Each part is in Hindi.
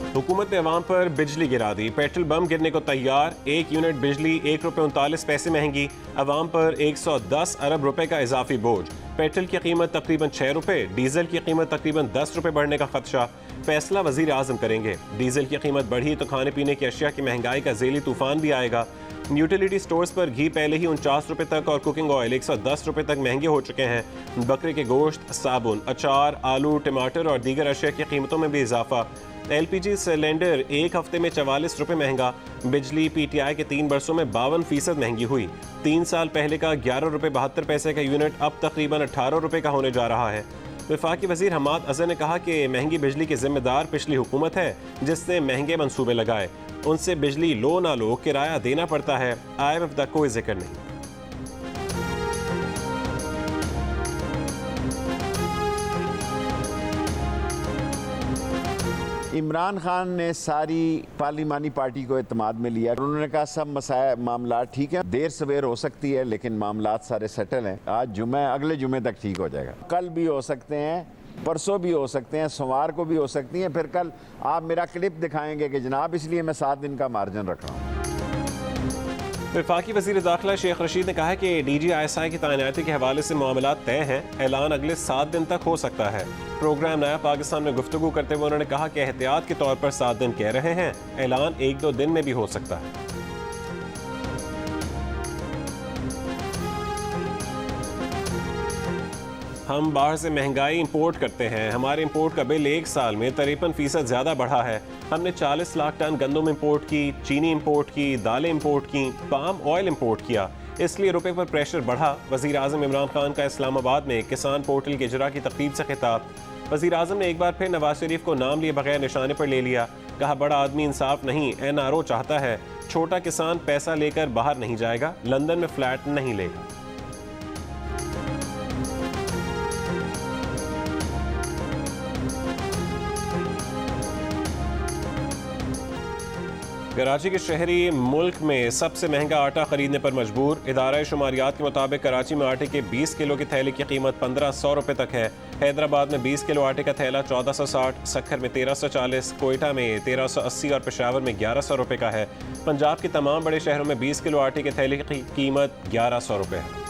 हुकूमत ने अवाम पर बिजली गिरा दी, पेट्रोल बम गिरने को तैयार। 1 यूनिट बिजली ₹1.39 महंगी, अवाम पर 110 अरब रुपए का इजाफी बोझ। पेट्रोल की कीमत तकरीबन ₹6, डीजल की कीमत तकरीबन ₹10 बढ़ने का खदशा। फैसला वजीर आजम करेंगे। डीजल की कीमत बढ़ी तो खाने पीने की अशिया की महंगाई का झेली तूफान भी आएगा। यूटिलिटी स्टोर्स पर घी पहले ही ₹49 तक और कुकिंग ऑयल ₹110 तक महंगे हो चुके हैं। बकरे के गोश्त, साबुन, अचार, आलू, टमाटर और दीगर अशिया की कीमतों में भी इजाफा। LPG सिलेंडर एक हफ्ते में ₹44 महंगा। बिजली PTI के 3 बरसों में 52% महंगी हुई। 3 साल पहले का ₹11.72 का यूनिट अब तकरीबन ₹18 का होने जा रहा है। वफाकी वजीर हमाद अजहर ने कहा कि महंगी बिजली की जिम्मेदार पिछली हुकूमत है, जिसने महंगे मंसूबे लगाए। उनसे बिजली लो ना लो किराया देना पड़ता है। IMF का कोई जिक्र नहीं। इमरान खान ने सारी पार्लिमानी पार्टी को एतमाद में लिया। उन्होंने कहा सब मामला ठीक है, देर सवेर हो सकती है लेकिन मामला सारे सेटल हैं। आज जुमे, अगले जुमे तक ठीक हो जाएगा। कल भी हो सकते हैं, परसों भी हो सकते हैं, सोमवार को भी हो सकती हैं। फिर कल आप मेरा क्लिप दिखाएंगे कि जनाब इसलिए मैं 7 दिन का मार्जिन रख रहा हूँ। वफाकी वज़ीर दाखिला शेख रशीद ने कहा है कि DGISI की तैनाती के हवाले से मामला तय हैं। ऐलान अगले 7 दिन तक हो सकता है। प्रोग्राम नया पाकिस्तान में गुफ्तगू करते हुए उन्होंने कहा कि एहतियात के तौर पर 7 दिन कह रहे हैं, ऐलान 1-2 दिन में भी हो सकता है। हम बाहर से महंगाई इंपोर्ट करते हैं। हमारे इंपोर्ट का बिल 1 साल में 53% ज़्यादा बढ़ा है। हमने 40 लाख टन गंदम इंपोर्ट की, चीनी इंपोर्ट की, दालें इंपोर्ट की, पाम ऑयल इंपोर्ट किया, इसलिए रुपए पर प्रेशर बढ़ा। वज़ीर आज़म इमरान खान का इस्लामाबाद में किसान पोर्टल के इजरा की तकरीब से खिताब। वज़ीर आज़म ने एक बार फिर नवाज शरीफ को नाम लिए बगैर निशाने पर ले लिया। कहा बड़ा आदमी इंसाफ नहीं, NRO चाहता है, छोटा किसान पैसा लेकर बाहर नहीं जाएगा, लंदन में फ्लैट नहीं लेगा। कराची के शहरी मुल्क में सबसे महंगा आटा खरीदने पर मजबूर। इदारा शुमारियात के मुताबिक कराची में आटे के 20 किलो की थैली की कीमत 1500 तक है। हैदराबाद में 20 किलो आटे का थैला 1460, सक्खर में 1340, कोयटा में 1380 और पेशावर में 1100 का है। पंजाब के तमाम बड़े शहरों में 20 किलो आटे के थैले की कीमत 1100 है।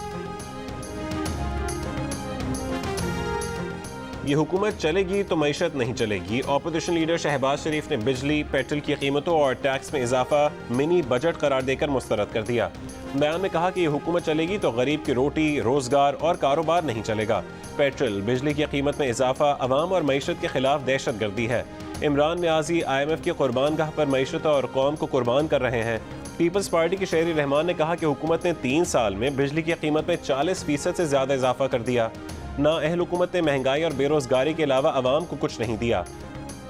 ये हुकूमत चलेगी तो मईशत नहीं चलेगी। अपोजिशन लीडर शहबाज शरीफ ने बिजली, पेट्रोल की कीमतों और टैक्स में इजाफा मिनी बजट करार देकर मुस्तरद कर दिया। बयान में कहा कि ये हुकूमत चलेगी तो गरीब की रोटी, रोजगार और कारोबार नहीं चलेगा। पेट्रोल, बिजली की कीमत में इजाफा अवाम और मईशत के खिलाफ दहशत गर्दी है। इमरान न्याजी IMF की कुर्बानगाह पर मईशत और कौम को कुर्बान कर रहे हैं। पीपल्स पार्टी के शहरी रहमान ने कहा कि हुकूमत ने 3 साल में बिजली की कीमत में 40% से ज्यादा इजाफा कर दिया। ना अहल हुकूमत ने महंगाई और बेरोजगारी के अलावा अवाम को कुछ नहीं दिया।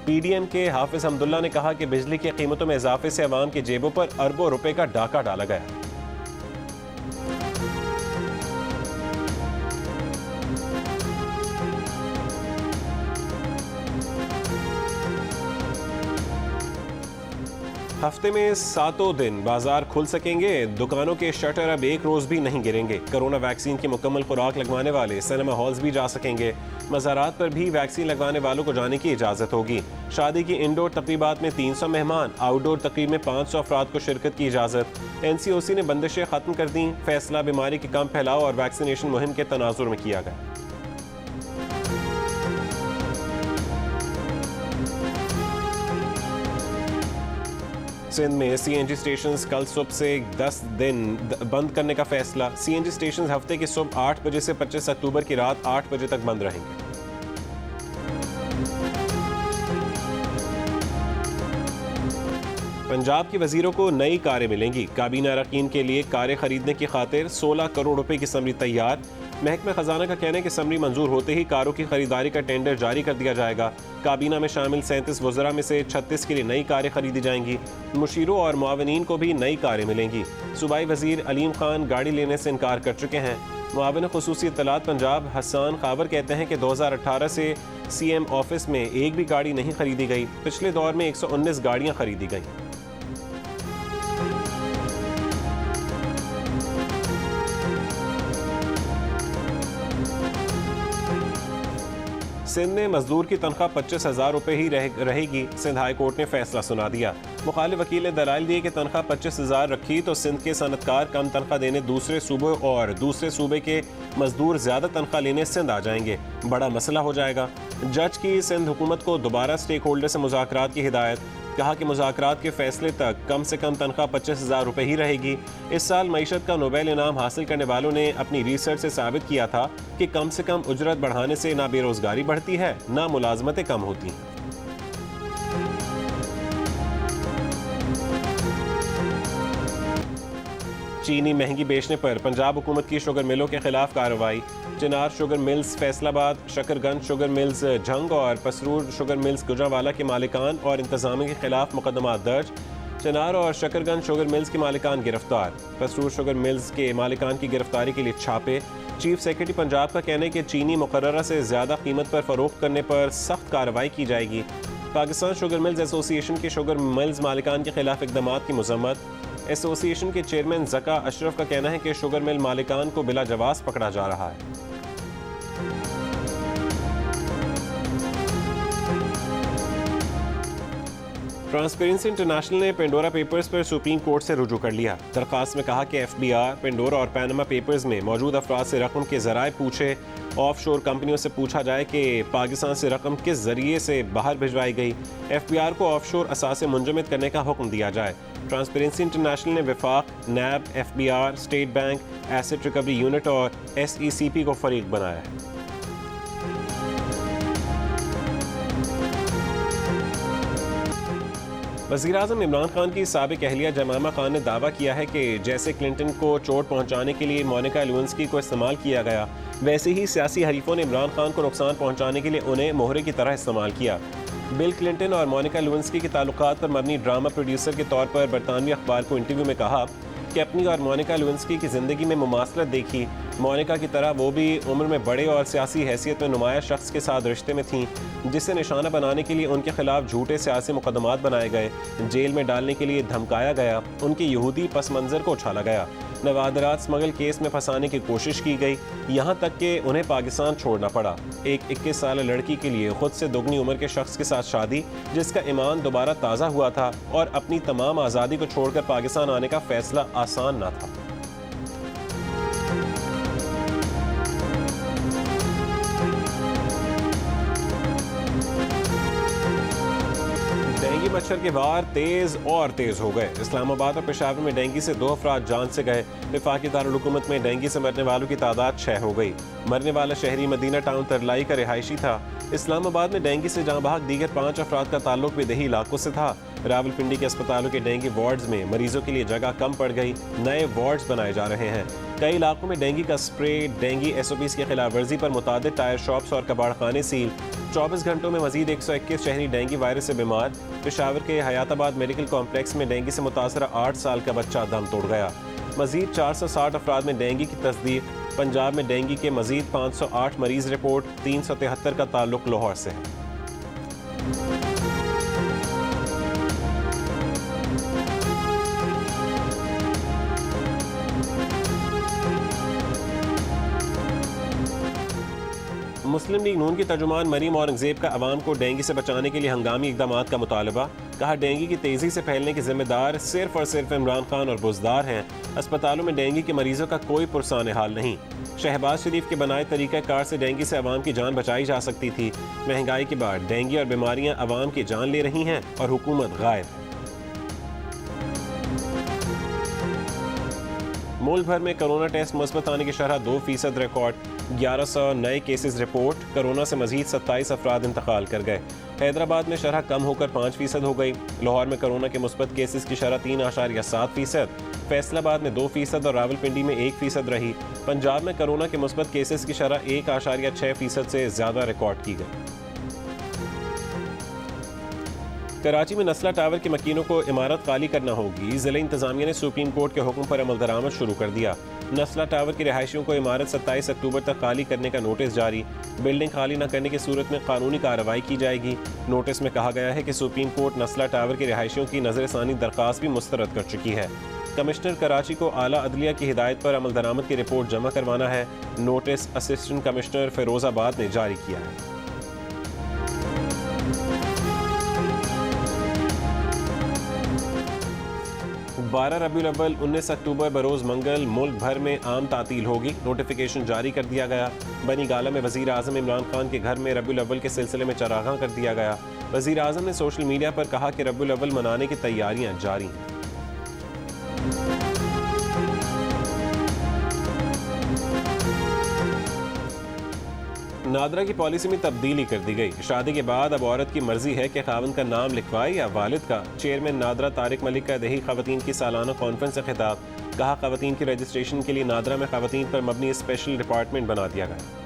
PDM के हाफिज हमदुल्ला ने कहा कि बिजली की कीमतों में इजाफे से अवाम की जेबों पर अरबों रुपए का डाका डाला गया। हफ्ते में 7 दिन बाजार खुल सकेंगे। दुकानों के शटर अब एक रोज भी नहीं गिरेंगे। कोरोना वैक्सीन की मुकम्मल खुराक लगवाने वाले सिनेमा हॉल्स भी जा सकेंगे। मज़ारात पर भी वैक्सीन लगवाने वालों को जाने की इजाज़त होगी। शादी की इंडोर तकरीबात में 300 मेहमान, आउटडोर तकरीब में 500 अफराद को शिरकत की इजाज़त। NCOC ने बंदिशें खत्म कर दी। फैसला बीमारी के कम फैलाव और वैक्सीनेशन मुहिम के तनाजुर में किया गया। सिंध में CNG स्टेशन कल सुबह से 10 दिन बंद करने का फैसला। CNG स्टेशन हफ्ते की सुबह 8 बजे से 25 अक्टूबर की रात 8 बजे तक बंद रहेंगे। पंजाब के वजीरों को नई कारें मिलेंगी। काबीना अरकान के लिए कारें खरीदने की खातिर 16 करोड़ रुपए की समरी तैयार। महकमा खजाना का कहना है कि समरी मंजूर होते ही कारों की खरीदारी का टेंडर जारी कर दिया जाएगा। काबीना में शामिल 37 वज़रा में से 36 के लिए नई कारें खरीदी जाएंगी। मुशीरों और मुआवनीन को भी नई कारें मिलेंगी। सूबाई वजीर अलीम खान गाड़ी लेने से इनकार कर चुके हैं। मुआविन खुसूसी इत्तलात पंजाब हसन खावर कहते हैं कि 2018 से CM ऑफिस में एक भी गाड़ी नहीं खरीदी गई। पिछले दौर में 119 गाड़ियाँ खरीदी गईं। सिंध में मजदूर की तनख्वाह 25,000 रुपये ही रहेगी। सिंध हाई कोर्ट ने फैसला सुना दिया। मुखालिफ वकील ने दलाइल दिए कि तनख्वाह 25,000 रखी तो सिंध के सनतकार कम तनख्वाह देने दूसरे सूबे और दूसरे सूबे के मजदूर ज्यादा तनख्वाह लेने सिंध आ जाएंगे, बड़ा मसला हो जाएगा। जज की सिंध हुकूमत को दोबारा स्टेक होल्डर से मुज़ाकरात की हिदायत। कहा कि मुज़ाकरात के फैसले तक कम से कम तनख्वाह 25,000 रुपये ही रहेगी। इस साल मईशत का नोबेल इनाम हासिल करने वालों ने अपनी रिसर्च से साबित किया था कि कम से कम उजरत बढ़ाने से ना बेरोजगारी बढ़ती है, ना मुलाजमतें कम होती हैं। चीनी महंगी बेचने पर पंजाब हुकूमत की शुगर मिलों के खिलाफ कार्रवाई। Chinar sugar mills Faisalabad, Shakarganj sugar mills Jhang और पसरूर शुगर मिल्स गुजरांवाला के मालिकान और इंतजामिया के खिलाफ मुकदमा दर्ज। चिनार और शकरगंज शुगर मिल्स के मालिकान गिरफ्तार। पसरूर शुगर मिल्स के मालिकान की गिरफ्तारी के लिए छापे। चीफ सेक्रेटरी पंजाब का कहना है कि चीनी मुकर्ररा से ज़्यादा कीमत पर फरोख्त करने पर सख्त कार्रवाई की जाएगी। पाकिस्तान शुगर मिल्स एसोसिएशन के शुगर मिल्स मालिकान के खिलाफ इक़दामात की मज़म्मत। एसोसिएशन के चेयरमैन ज़का अशरफ का कहना है कि शुगर मिल मालिकान को बिला जवाज़ पकड़ा जा रहा है। ट्रांसपेरेंसी इंटरनेशनल ने पेंडोरा पेपर्स पर सुप्रीम कोर्ट से रुजू कर लिया। दरख्वास्त में कहा कि FBI, पेंडोरा और पैनामा पेपर्स में मौजूद अफराद से रकम के ज़राए पूछे। ऑफशोर कंपनियों से पूछा जाए कि पाकिस्तान से रकम किस जरिए से बाहर भिजवाई गई। FBI को ऑफशोर असासे मुंजमद करने का हुक्म दिया जाए। ट्रांसपेरेंसी इंटरनेशनल ने वफाक, नैब, FBR, state bank, asset recovery unit और SECP को फरीक बनाया है। वज़ीर-ए-आज़म इमरान खान की साबिक अहलिया जमामा खान ने दावा किया है कि जैसे क्लिंटन को चोट पहुंचाने के लिए मोनिका लेविंस्की को इस्तेमाल किया गया, वैसे ही सियासी हरीफों ने इमरान खान को नुकसान पहुंचाने के लिए उन्हें मोहरे की तरह इस्तेमाल किया। बिल क्लिंटन और मोनिका लेविंस्की के ताल्लुकात पर मबनी ड्रामा प्रोड्यूसर के तौर पर बरतानवी अखबार को इंटरव्यू में कहा कि अपनी और मोनिका लेविंस्की की ज़िंदगी में मुमासलत देखी। मोनिका की तरह वो भी उम्र में बड़े और सियासी हैसियत में नुमाया शख्स के साथ रिश्ते में थीं, जिसे निशाना बनाने के लिए उनके खिलाफ झूठे सियासी मुकदमात बनाए गए, जेल में डालने के लिए धमकाया गया, उनके यहूदी पस मंज़र को उछाला गया, नवादरात स्मगल केस में फंसाने की कोशिश की गई, यहाँ तक कि उन्हें पाकिस्तान छोड़ना पड़ा। एक 21 साल लड़की के लिए खुद से दोगुनी उम्र के शख्स के साथ शादी, जिसका ईमान दोबारा ताज़ा हुआ था और अपनी तमाम आज़ादी को छोड़कर पाकिस्तान आने का फैसला आसान ना था। डेंगू मच्छर के वार तेज और तेज हो गए। इस्लामाबाद और पेशावर में डेंगू से 2 अफराद जान से गए। वफाकी दारुल हुकूमत में डेंगू से मरने वालों की तादाद 6 हो गई। मरने वाला शहरी मदीना टाउन तरलाई का रिहायशी था। इस्लामाबाद में डेंगू से जहाँ बहक दीगर 5 अफराद का ताल्लुक विदेही इलाकों से था। रावलपिंडी के अस्पतालों के डेंगू वार्ड्स में मरीजों के लिए जगह कम पड़ गई, नए वार्ड्स बनाए जा रहे हैं। कई इलाकों में डेंगू का स्प्रे, डेंगू SOPs की खिलाफ वर्जी पर मुतादिद टायर शॉप्स और कबाड़खाने सील। 24 घंटों में मजीद 121 शहरी डेंगू वायरस से बीमार। पेशावर के हयाताबाद मेडिकल कॉम्प्लेक्स में डेंगू से मुतासरा 8 साल का बच्चा दम तोड़ गया। मजीद 460 अफराद में डेंगू की तस्दीक। पंजाब में डेंगू के मजीद 508 मरीज रिपोर्ट। 373 का ताल्लुक लाहौर से है। मुस्लिम लीग नून की तर्जुमान मरीम औरंगजेब का अवाम को डेंगू से बचाने के लिए हंगामी इक़दामात का मुतालबा। कहा डेंगू की तेज़ी से फैलने के जिम्मेदार सिर्फ और सिर्फ इमरान खान और बुज़दार हैं। अस्पतालों में डेंगू के मरीजों का कोई पुरसान हाल नहीं। शहबाज शरीफ के बनाए तरीक़ाकार से डेंगू से अवाम की जान बचाई जा सकती थी। महंगाई के बाद डेंगू और बीमारियां अवाम की जान ले रही हैं और हुकूमत गायब है। मुल्क भर में कोरोना टेस्ट मुस्बत आने की शरह 2% रिकॉर्ड। 1100 नए केसेस रिपोर्ट। कोरोना से मजीद 27 अफराद इंतकाल कर गए। हैदराबाद में शरह कम होकर 5% हो गई। लाहौर में कोरोना के मुस्बत केसेस की शरह 3.7%। फैसलाबाद में 2% और रावलपिंडी में 1% रही। पंजाब में कोरोना के मुस्बत केसेस की शरह 1.6% से ज़्यादा रिकॉर्ड की गई। कराची में नस्ला टावर के मकीनों को इमारत खाली करना होगी। ज़िला इंतजामिया ने सुप्रीम कोर्ट के हुक्म पर अमल दरामद शुरू कर दिया। नस्ला टावर के रिहायशियों को इमारत 27 अक्टूबर तक खाली करने का नोटिस जारी। बिल्डिंग खाली न करने की सूरत में कानूनी कार्रवाई की जाएगी। नोटिस में कहा गया है कि सुप्रीम कोर्ट नस्ला टावर के रिहायशियों की नजरसानी दरख्वास्त भी मुस्तरद कर चुकी है। कमिश्नर कराची को आला अदलिया की हिदायत पर अमल दरामद की रिपोर्ट जमा करवाना है। नोटिस असिस्टेंट कमिश्नर फिरोजाबाद ने जारी किया है। 12 रबीउल अव्वल 19 अक्टूबर बरोज़ मंगल मुल्क भर में आम तातील होगी। नोटिफिकेशन जारी कर दिया गया। बनी गाला में वज़ीर आज़म इमरान खान के घर में रबीउल अव्वल के सिलसिले में चरागां कर दिया गया। वज़ीर आज़म ने सोशल मीडिया पर कहा कि रबीउल अव्वल मनाने की तैयारियां जारी हैं। नादरा की पॉलिसी में तब्दीली कर दी गई। शादी के बाद अब औरत की मर्जी है कि खाविंद का नाम लिखवाए या वालिद का। चेयरमैन नादरा तारिक मलिक का दही खवातीन की सालाना कॉन्फ्रेंस से खिताब। कहा, खवातीन की रजिस्ट्रेशन के लिए नादरा में खवातीन पर मबनी स्पेशल डिपार्टमेंट बना दिया गया।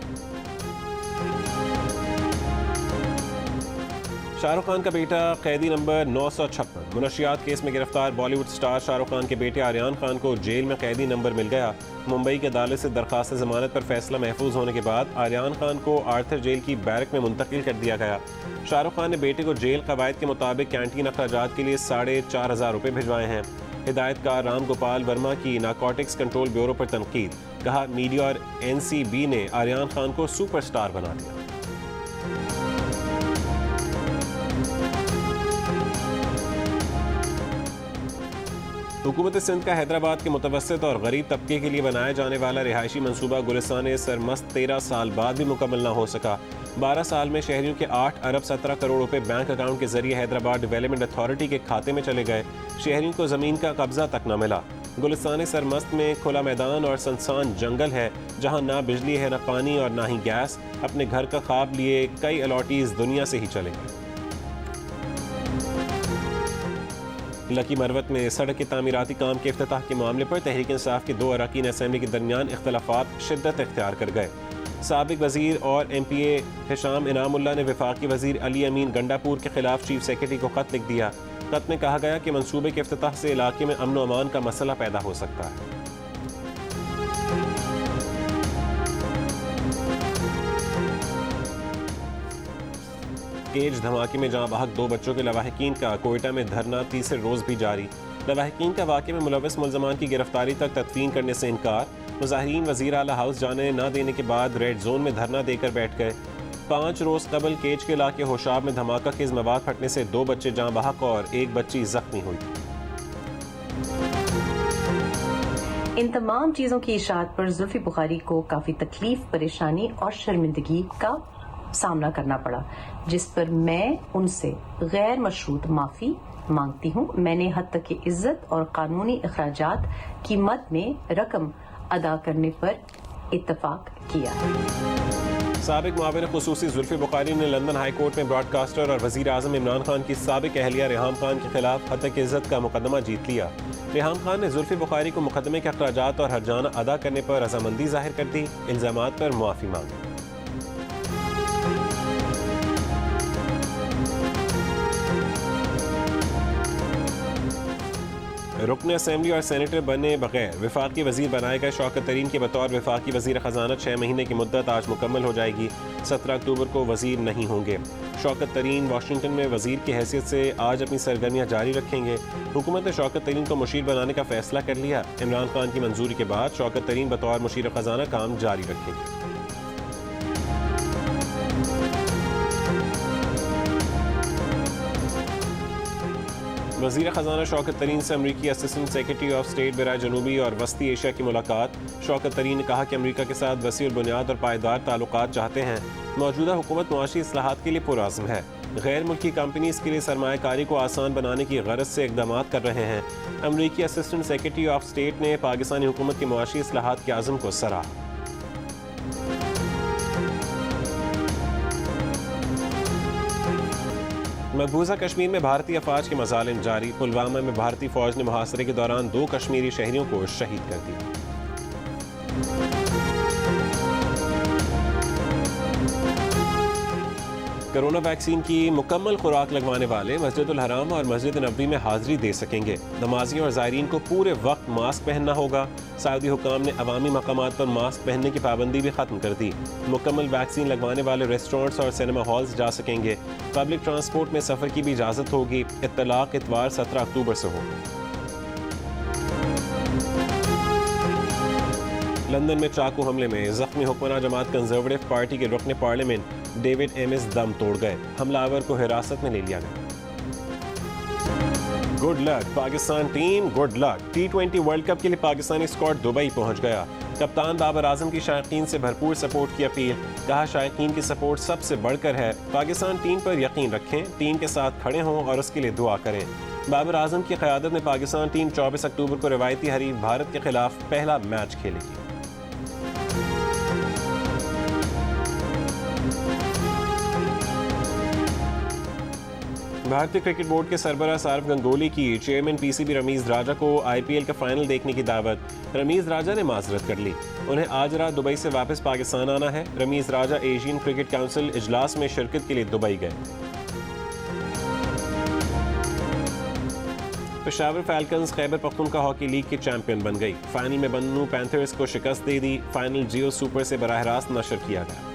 शाहरुख खान का बेटा कैदी नंबर 956 मुनशियात केस में गिरफ्तार बॉलीवुड स्टार शाहरुख खान के बेटे आर्यान खान को जेल में कैदी नंबर मिल गया। मुंबई की अदालत से दरखास्त जमानत पर फैसला महफूज होने के बाद आर्यान खान को आर्थर जेल की बैरक में मुंतकिल कर दिया गया। शाहरुख खान ने बेटे को जेल कवायद के मुताबिक कैंटीन अखराजात के लिए 4,500 रुपये भिजवाए हैं। हिदायतकार राम गोपाल वर्मा की नारकोटिक्स कंट्रोल ब्यूरो पर तनकीद। कहा, मीडिया और NCB ने आर्यान खान को सुपरस्टार बना दिया। हुकूमत सिंध का हैदराबाद के मुतवस्सित और गरीब तबके के लिए बनाया जाने वाला रिहायशी मनसूबा गुलिस्तान सरमस्त 13 साल बाद भी मुकम्मल न हो सका। 12 साल में शहरियों के 8 अरब 17 करोड़ रुपए बैंक अकाउंट के जरिए हैदराबाद डेवलपमेंट अथॉरिटी के खाते में चले गए। शहरियों को ज़मीन का कब्जा तक न मिला। गुलिस्तान सरमस्त में खुला मैदान और सुनसान जंगल है, जहाँ ना बिजली है, ना पानी और ना ही गैस। अपने घर का ख्वाब लिए कई अलॉटीज दुनिया से ही चले गए। लकी मरवत में सड़क के तामीराती काम के इफ्तिताह के मामले पर तहरीक इंसाफ के 2 अरकान असम्बली के दरमियान इख्तलाफात शिद्दत इख्तियार कर गए। साबिक वजीर और MPA हिशाम इनामुल्लाह ने वफाकी वजीर अली अमीन गंडापुर के खिलाफ चीफ सेक्रेटरी को खत लिख दिया। खत में कहा गया कि मंसूबे के इफ्तिताह से इलाके में अमन व अमान का मसला पैदा हो सकता है। केज धमाके में जहां बहक 2 बच्चों के लवाहिकीन का कोयटा में धरना तीसरे रोज भी जारी। लवाहिकीन का वाक़े में मुलव्वस मुल्ज़मान की गिरफ्तारी तक तदफीन करने से इनकार। मुज़ाहिरीन वज़ीर आला हाउस जाने न देने के बाद रेड जोन में धरना देकर बैठ गए। 5 रोज कबल केज के इलाके होशाब में धमाका खेज मवाद फटने से 2 बच्चे जहां बहक और 1 बच्ची जख्मी हुई। इन तमाम चीज़ों की इशाअत पर जुल्फ़ी बुखारी को काफ़ी तकलीफ, परेशानी और शर्मिंदगी का सामना करना पड़ा, जिस पर मैं उनसे गैर मशरूत माफ़ी मांगती हूँ। मैंने हद तक की इज्जत और कानूनी अखराजात की मद में रकम अदा करने पर इत्तफाक किया है। साबिक मुआविन खुसूसी जुल्फ़ी बुखारी ने लंदन हाई कोर्ट में ब्रॉडकास्टर और वज़ीर आज़म इमरान खान की साबिक अहलिया रेहाम खान के खिलाफ हद तक इज्जत का मुकदमा जीत लिया। रेहाम खान ने जुल्फ़ी बुखारी को मुकदमे के अखराजात और हर्जाना अदा करने पर रजामंदी जाहिर कर दी। इल्ज़ामात पर मुआफ़ी मांगी। रुकन असेंबली और सेनेटर बने बगैर वफाकी वजीर बनाए गए शौकत तरीन के बतौर वफाकी वजीर खजाना 6 महीने की मुद्दत आज मुकम्मल हो जाएगी। 17 अक्टूबर को वजीर नहीं होंगे। शौकत तरीन वाशिंगटन में वजीर की हैसियत से आज अपनी सरगर्मियाँ जारी रखेंगे। हुकूमत ने शौकत तरीन को मुशीर बनाने का फैसला कर लिया। इमरान खान की मंजूरी के बाद शौकत तरीन बतौर मुशीर खजाना काम जारी रखेंगे। वज़ीर ख़जाना शौकत तरीन से अमरीकी असिस्टेंट सेक्रेटरी ऑफ स्टेट बराए जनूबी और वस्ती एशिया की मुलाकात। शौकत तरीन ने कहा कि अमरीका के साथ वसी और बुनियाद और पायदार ताल्लुकात चाहते हैं। मौजूदा हुकूमत मुआशी इस्लाहात के लिए पुरअज़्म है। गैर मुल्की कंपनीज के लिए सरमायाकारी को आसान बनाने की गरज से इक़दाम कर रहे हैं। अमरीकी असिस्टेंट सेक्रेटरी ऑफ स्टेट ने पाकिस्तानी हुकूमत की मुआशी इस्लाहात के आज़म को सराहा। मकबूजा कश्मीर में भारतीय अफवाज के मज़ालिम जारी। पुलवामा में भारतीय फौज ने मुहासरे के दौरान 2 कश्मीरी शहरियों को शहीद कर दिया। कोरोना वैक्सीन की मुकम्मल खुराक लगवाने वाले मस्जिदुल हराम और मस्जिद नबवी में हाजिरी दे सकेंगे। नमाजियों और ज़ायरीन को पूरे वक्त मास्क पहनना होगा। सऊदी हुकाम ने अवामी मकामात पर मास्क पहनने की पाबंदी भी ख़त्म कर दी। मुकम्मल वैक्सीन लगवाने वाले रेस्टोरेंट्स और सिनेमा हॉल्स जा सकेंगे। पब्लिक ट्रांसपोर्ट में सफ़र की भी इजाज़त होगी। इत्तलाक इतवार 17 अक्टूबर से होगा। लंदन में चाकू हमले में जख्मी हुक्मरान जमात कंजर्वेटिव पार्टी के रुकने पार्लियामेंट डेविड एमिस दम तोड़ गए। हमलावर को हिरासत में ले लिया गया। Good luck Pakistan team, good luck. T20 world cup के लिए पाकिस्तानी स्क्वाड दुबई पहुंच गया। कप्तान बाबर आजम की शायकीन से भरपूर सपोर्ट की अपील, कहा शायकीन की सपोर्ट सबसे बढ़कर है। पाकिस्तान टीम पर यकीन रखें, टीम के साथ खड़े हों और उसके लिए दुआ करें। बाबर आजम की क़यादत में पाकिस्तान टीम 24 अक्टूबर को रवायती हरीफ भारत के खिलाफ पहला मैच खेलेगी। भारतीय क्रिकेट बोर्ड के सरबराह सारफ गंगोली की चेयरमैन पीसीबी रमीज राजा को आईपीएल का फाइनल देखने की दावत। रमीज राजा ने माजरत कर ली, उन्हें आज रात दुबई से वापस पाकिस्तान आना है। रमीज राजा एशियन क्रिकेट काउंसिल इजलास में शिरकत के लिए दुबई गए। Peshawar falcons Khyber Pakhtunkhwa hockey league के चैंपियन बन गई। फाइनल में बन्नू पैंथर्स को शिकस्त दे दी। फाइनल जियो सुपर से बराह रास्त नशर किया गया।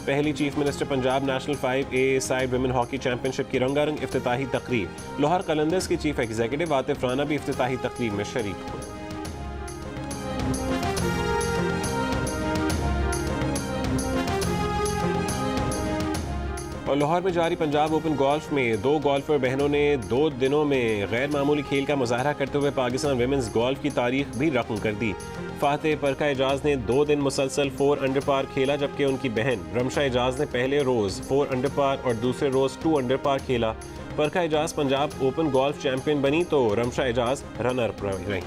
पहली chief minister Punjab national 5A side women hockey championship की रंगारंग इफ्तिताही तकरीब। लाहौर कलंदर्स की चीफ एग्जीक्यूटिव आतिफ राना भी इफ्तिताही तकरीब में शरीक हुए। और लाहौर में जारी पंजाब ओपन गोल्फ में दो गोल्फर बहनों ने 2 दिनों में गैर मामूली खेल का मुजाहरा करते हुए पाकिस्तान विमेंस गोल्फ की तारीख भी रकम कर दी। फातेह परखा एजाज ने 2 दिन मुसलसल 4 अंडर पार खेला, जबकि उनकी बहन रमशा एजाज ने पहले रोज 4 अंडर पार और दूसरे रोज 2 अंडर पार खेला। परखा Ejaz Punjab open golf champion बनी तो रमशा एजाज रनर अप रही।